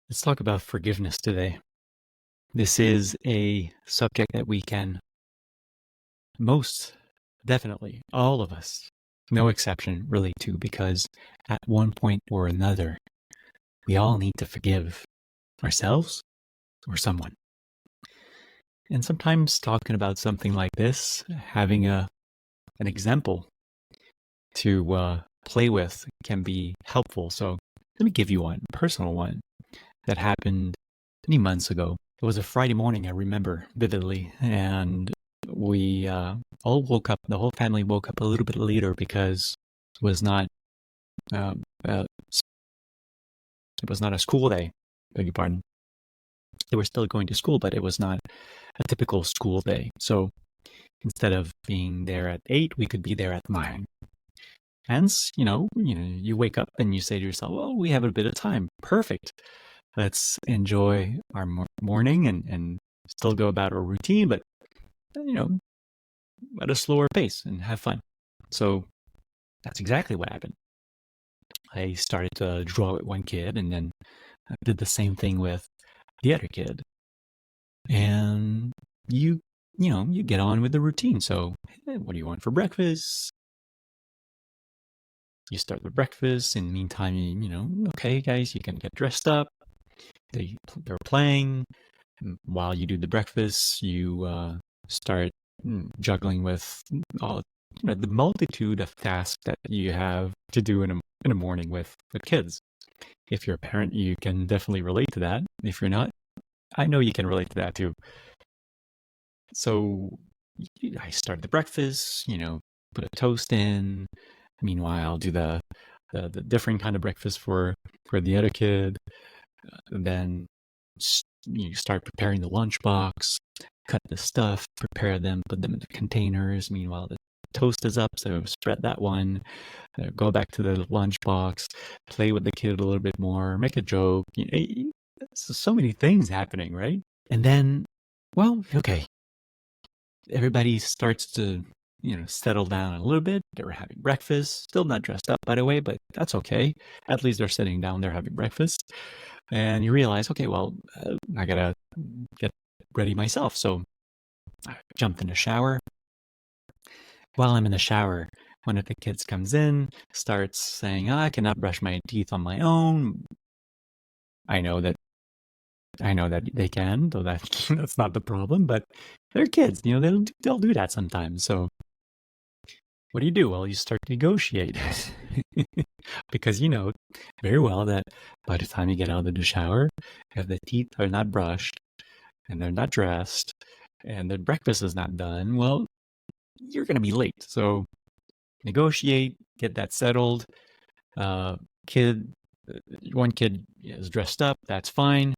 Let's talk about forgiveness today. This is a subject that we can most definitely, all of us, no exception, relate to, because at one point or another, we all need to forgive ourselves or someone. And sometimes talking about something like this, having an example to play with can be helpful. So let me give you one, personal one, that happened many months ago. It was a Friday morning, I remember vividly, and we all woke up. The whole family woke up a little bit later because it was not uh, uh, it was not a school day. Beg your pardon. They were still going to school, but it was not a typical school day. So instead of being there at 8, we could be there at 9. Hence, you wake up and you say to yourself, "Well, we have a bit of time. Perfect. Let's enjoy our morning and still go about our routine, but you know, at a slower pace and have fun." So that's exactly what happened. I started to draw with one kid and then I did the same thing with the other kid. And you get on with the routine. So, hey, what do you want for breakfast? You start the breakfast. In the meantime, okay, guys, you can get dressed up. They're playing. While you do the breakfast, you start juggling with all the multitude of tasks that you have to do in a morning with kids. If you're a parent, you can definitely relate to that. If you're not, I know you can relate to that too. So I start the breakfast, put a toast in. Meanwhile, do the different kind of breakfast for the other kid. Then you start preparing the lunchbox, cut the stuff, prepare them, put them in the containers. Meanwhile, the toast is up, so spread that one. Go back to the lunchbox, play with the kid a little bit more, make a joke. So many things happening, right? And then, well, okay, everybody starts to settle down a little bit. They were having breakfast, still not dressed up, by the way, but that's okay. At least they're sitting down, they're having breakfast. And you realize, okay, well, I gotta get ready myself. So I jumped in the shower. While I'm in the shower, one of the kids comes in, starts saying, I cannot brush my teeth on my own. I know that they can, though that's not the problem, but they're kids, they'll do that sometimes. So what do you do? Well, you start to negotiate because you know very well that by the time you get out of the shower, if the teeth are not brushed and they're not dressed and the breakfast is not done, well, you're going to be late. So negotiate, get that settled. Uh, kid, one kid is dressed up. That's fine.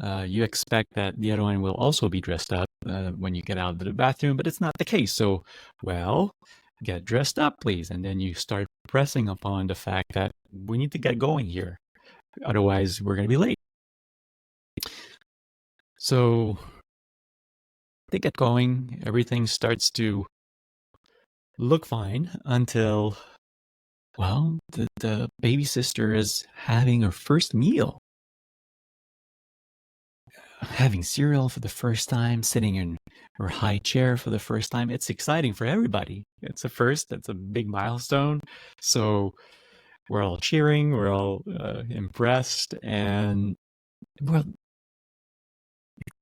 You expect that the other one will also be dressed up when you get out of the bathroom, but it's not the case. So, well, get dressed up, please. And then you start pressing upon the fact that we need to get going here. Otherwise, we're going to be late. So they get going. Everything starts to look fine until, well, the baby sister is having her first meal. Having cereal for the first time, sitting in her high chair for the first time. It's exciting for everybody. It's a first. It's a big milestone. So we're all cheering. We're all impressed. And, well,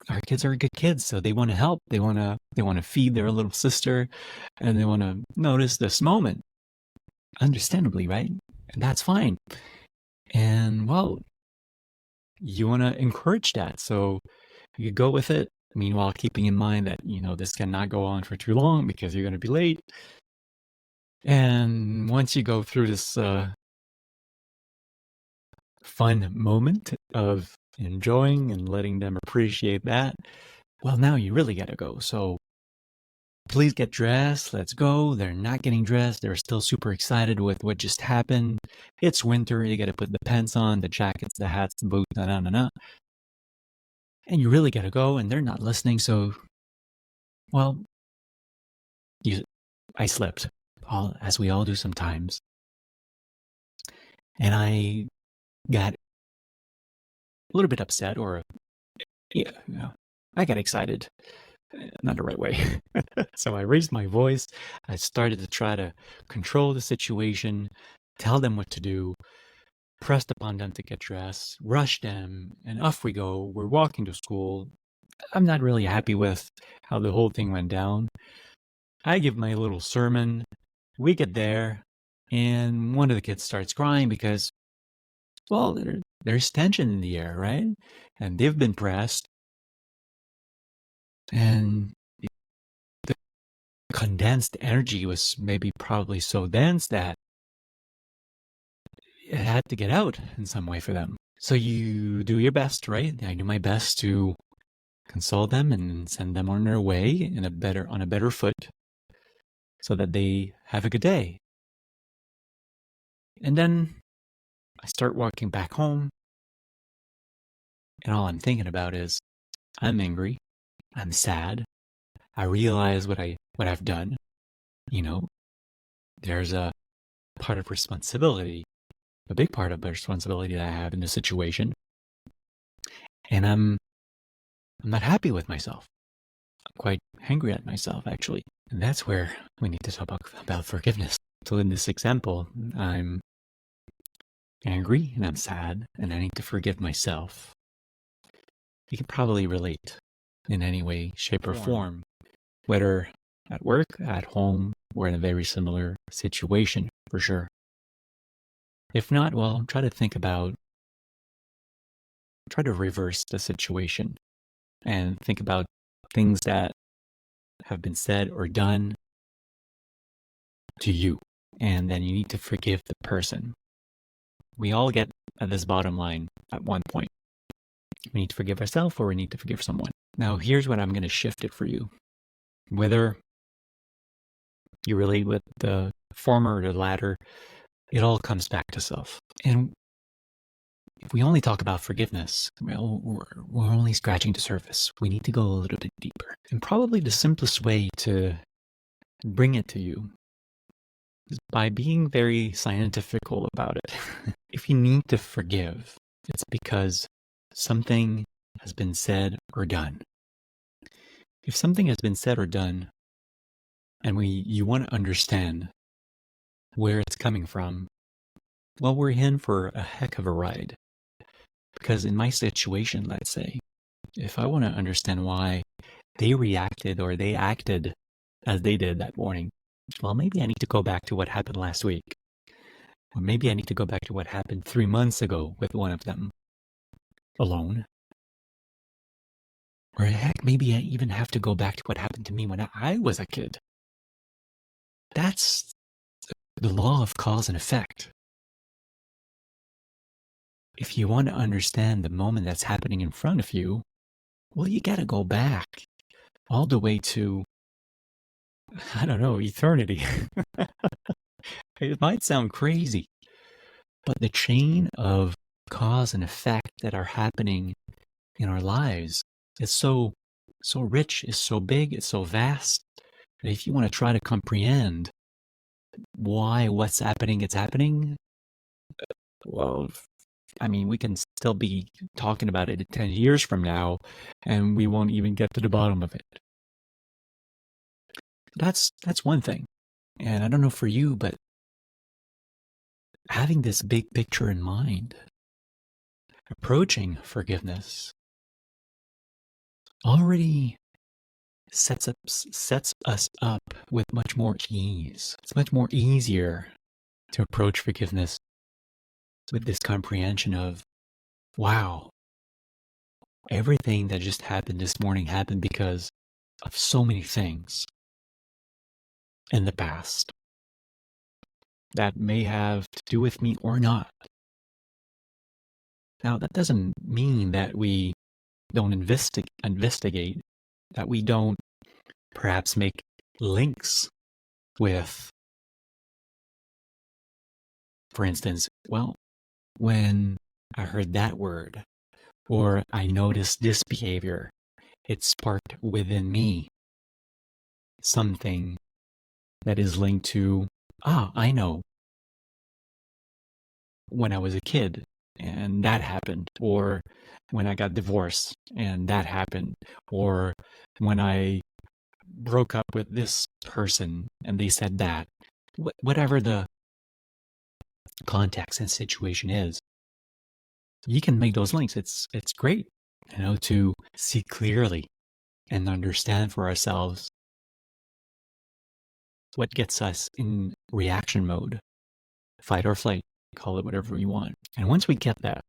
our kids are good kids, so they want to help. They want to feed their little sister, and they want to notice this moment. Understandably, right? And that's fine. And, well, you want to encourage that. So you go with it. Meanwhile, keeping in mind that, this cannot go on for too long because you're going to be late. And once you go through this fun moment of enjoying and letting them appreciate that, well, now you really got to go. So please get dressed. Let's go. They're not getting dressed. They're still super excited with what just happened. It's winter. You got to put the pants on, the jackets, the hats, the boots, and you really got to go, and they're not listening. So, well, I slipped, as we all do sometimes. And I got a little bit upset, or yeah, I got excited. Not the right way. So I raised my voice. I started to try to control the situation, tell them what to do, pressed upon them to get dressed, rushed them, and off we go. We're walking to school. I'm not really happy with how the whole thing went down. I give my little sermon. We get there, and one of the kids starts crying because, well, there's tension in the air, right? And they've been pressed. And the condensed energy was maybe probably so dense that it had to get out in some way for them. So you do your best, right? I do my best to console them and send them on their way on a better foot so that they have a good day. And then I start walking back home, and all I'm thinking about is I'm angry, I'm sad, I realize what I've done. There's a part of responsibility, a big part of the responsibility that I have in this situation. And I'm not happy with myself. I'm quite angry at myself, actually. And that's where we need to talk about forgiveness. So in this example, I'm angry and I'm sad and I need to forgive myself. You can probably relate in any way, shape, or form, whether at work, at home, or in a very similar situation, for sure. If not, well, try to reverse the situation and think about things that have been said or done to you. And then you need to forgive the person. We all get at this bottom line at one point. We need to forgive ourselves or we need to forgive someone. Now, here's what I'm going to shift it for you. Whether you relate with the former or the latter, it all comes back to self. And if we only talk about forgiveness, well, we're only scratching the surface. We need to go a little bit deeper. And probably the simplest way to bring it to you is by being very scientifical about it. If you need to forgive, it's because something has been said or done. If something has been said or done, and you want to understand where it's coming from, well, we're in for a heck of a ride. Because in my situation, let's say, if I want to understand why they reacted or they acted as they did that morning, well, maybe I need to go back to what happened last week. Or maybe I need to go back to what happened 3 months ago with one of them, alone. Or heck, maybe I even have to go back to what happened to me when I was a kid. That's the law of cause and effect. If you want to understand the moment that's happening in front of you, well, you gotta go back all the way to, I don't know, eternity. It might sound crazy, but the chain of cause and effect that are happening in our lives is so rich, is so big, it's so vast, that if you want to try to comprehend why what's happening, it's happening, well, I mean, we can still be talking about it 10 years from now, and we won't even get to the bottom of it. That's one thing. And I don't know for you, but having this big picture in mind, approaching forgiveness, already sets us up with much more ease. It's much more easier to approach forgiveness with this comprehension of, wow, everything that just happened this morning happened because of so many things in the past that may have to do with me or not. Now, that doesn't mean that we don't investigate, that we don't perhaps make links with, for instance, well, when I heard that word, or I noticed this behavior, it sparked within me something that is linked to, I know. when I was a kid and that happened, or when I got divorced and that happened, or when I broke up with this person and they said that. Whatever the context and situation is, you can make those links. It's great, to see clearly and understand for ourselves what gets us in reaction mode, fight or flight, call it whatever we want. And once we get that,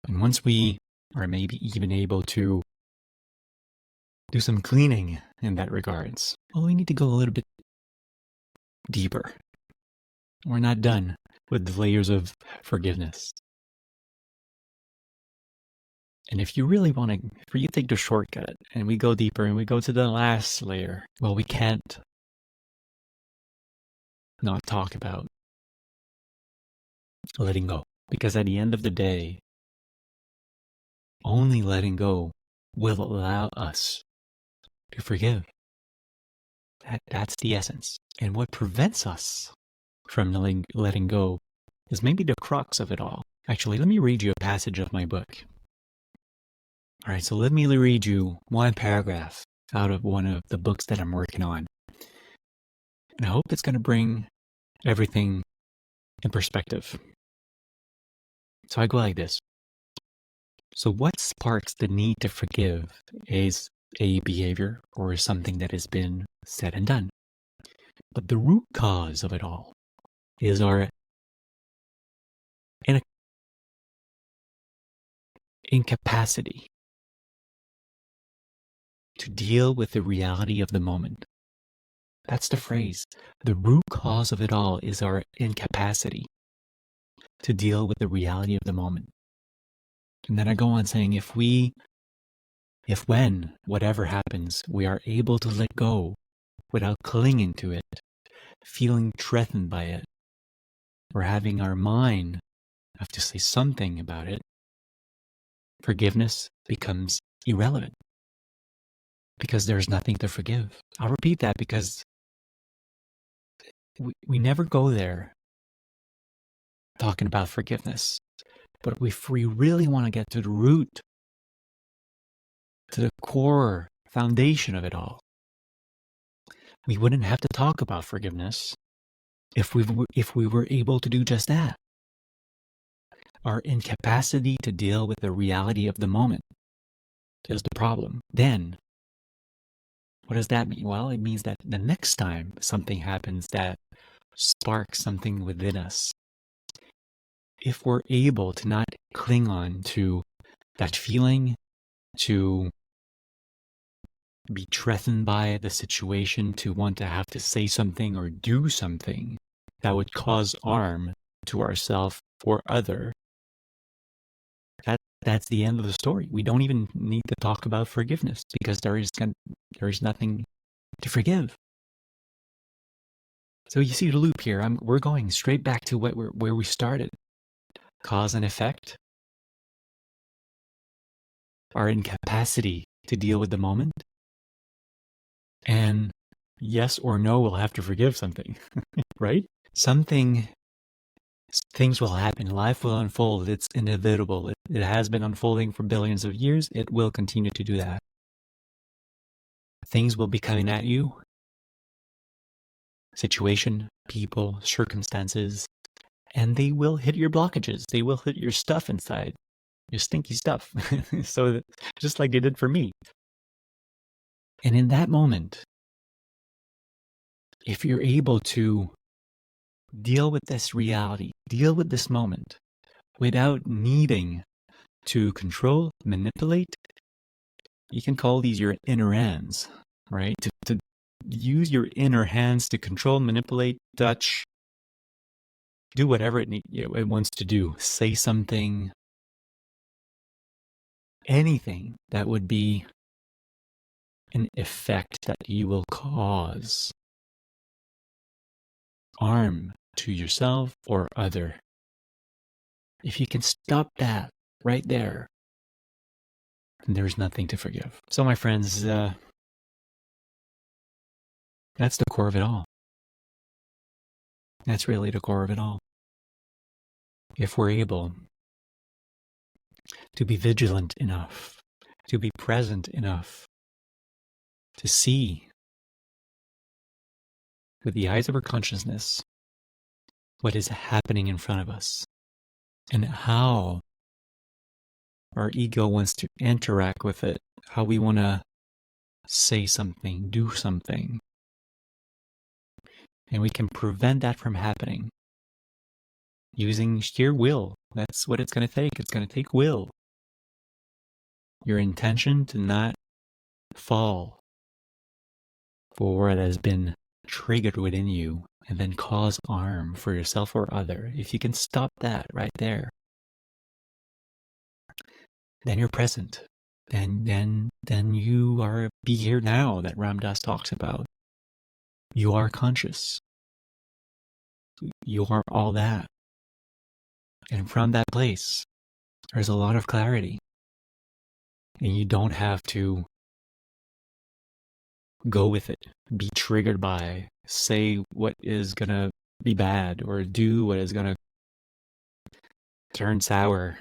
and once we are maybe even able to do some cleaning in that regards, well, we need to go a little bit deeper. We're not done with the layers of forgiveness. And if you really want to, if you take the shortcut and we go deeper and we go to the last layer, well, we can't not talk about letting go. Because at the end of the day, only letting go will allow us to forgive. That's the essence. And what prevents us from letting go is maybe the crux of it all. Actually, let me read you a passage of my book. All right, so let me read you one paragraph out of one of the books that I'm working on. And I hope it's going to bring everything in perspective. So I go like this. So what sparks the need to forgive is a behavior or something that has been said and done. But the root cause of it all is our incapacity to deal with the reality of the moment. That's the phrase. The root cause of it all is our incapacity to deal with the reality of the moment. And then I go on saying, if when, whatever happens, we are able to let go without clinging to it, feeling threatened by it, or having our mind have to say something about it, forgiveness becomes irrelevant because there's nothing to forgive. I'll repeat that because we never go there talking about forgiveness. But if we really want to get to the root, to the core foundation of it all, we wouldn't have to talk about forgiveness if we were able to do just that. Our incapacity to deal with the reality of the moment is the problem. Then, what does that mean? Well, it means that the next time something happens that sparks something within us, if we're able to not cling on to that feeling, to be threatened by the situation, to want to have to say something or do something that would cause harm to ourselves or other, that's the end of the story. We don't even need to talk about forgiveness because there is nothing to forgive. So you see the loop here. We're going straight back to where we started. Cause and effect. Our incapacity to deal with the moment. And yes or no, we'll have to forgive something, right? Things will happen. Life will unfold. It's inevitable. It has been unfolding for billions of years. It will continue to do that. Things will be coming at you. Situation, people, circumstances, and they will hit your blockages. They will hit your stuff inside, your stinky stuff. So just like they did for me. And in that moment, if you're able to deal with this reality, deal with this moment without needing to control, manipulate, you can call these your inner hands, right? To use your inner hands to control, manipulate, touch, do whatever it wants to do. Say something, anything that would be an effect that you will cause harm to yourself or other. If you can stop that right there, there's nothing to forgive. So my friends, that's the core of it all. That's really the core of it all. if we're able to be vigilant enough, to be present enough, to see with the eyes of our consciousness what is happening in front of us and how our ego wants to interact with it, how we want to say something, do something. And we can prevent that from happening using sheer will. That's what it's going to take. It's going to take will. Your intention to not fall for what has been triggered within you and then cause harm for yourself or other. If you can stop that right there, then you're present. Then you are be here now that Ram Dass talks about. You are conscious. You are all that. And from that place, there's a lot of clarity. And you don't have to go with it, be triggered by, say what is going to be bad, or do what is going to turn sour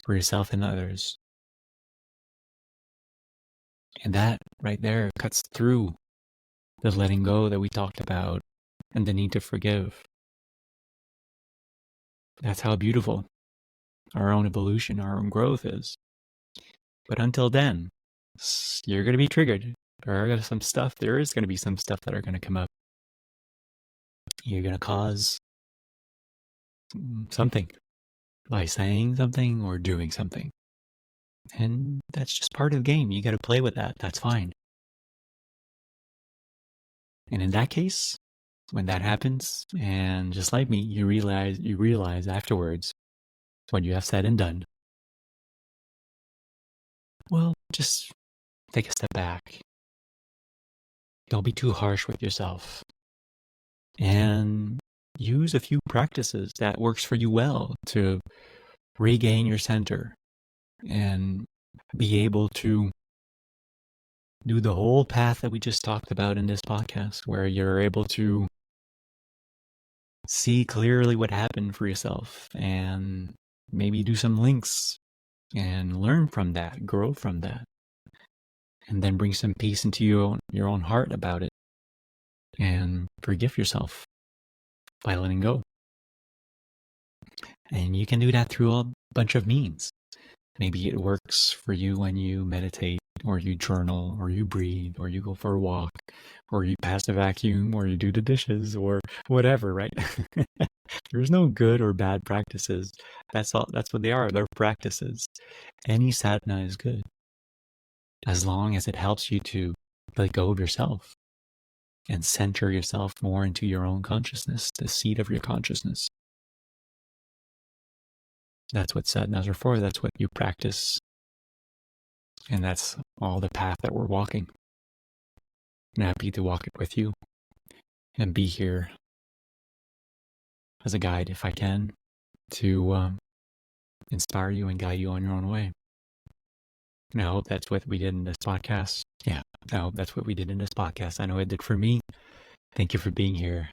for yourself and others. And that right there cuts through the letting go that we talked about and the need to forgive. That's how beautiful our own evolution, our own growth is. But until then, you're going to be triggered. There is going to be some stuff that are going to come up. You're going to cause something by saying something or doing something. And that's just part of the game. You got to play with that. That's fine. And in that case, when that happens, and just like me, you realize afterwards what you have said and done. Well, just take a step back. Don't be too harsh with yourself. And use a few practices that works for you well to regain your center and be able to do the whole path that we just talked about in this podcast, where you're able to see clearly what happened for yourself and maybe do some links and learn from that, grow from that, and then bring some peace into your own heart about it and forgive yourself by letting go. And you can do that through a bunch of means. Maybe it works for you when you meditate, or you journal, or you breathe, or you go for a walk, or you pass the vacuum, or you do the dishes, or whatever, right? There's no good or bad practices. That's what they are. They're practices. Any sadhana is good, as long as it helps you to let go of yourself and center yourself more into your own consciousness, the seat of your consciousness. That's what sadhanas are for. That's what you practice. And that's all the path that we're walking. I'm happy to walk it with you and be here as a guide, if I can, to inspire you and guide you on your own way. And I hope that's what we did in this podcast. Yeah, I hope that's what we did in this podcast. I know it did for me. Thank you for being here.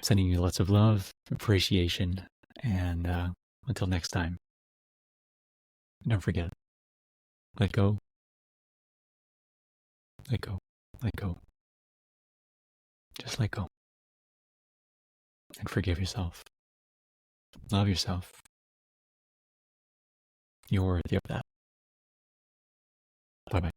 Sending you lots of love, appreciation, and until next time, don't forget, let go, let go, let go. Just let go. And forgive yourself. Love yourself. You're worthy of that. Bye-bye.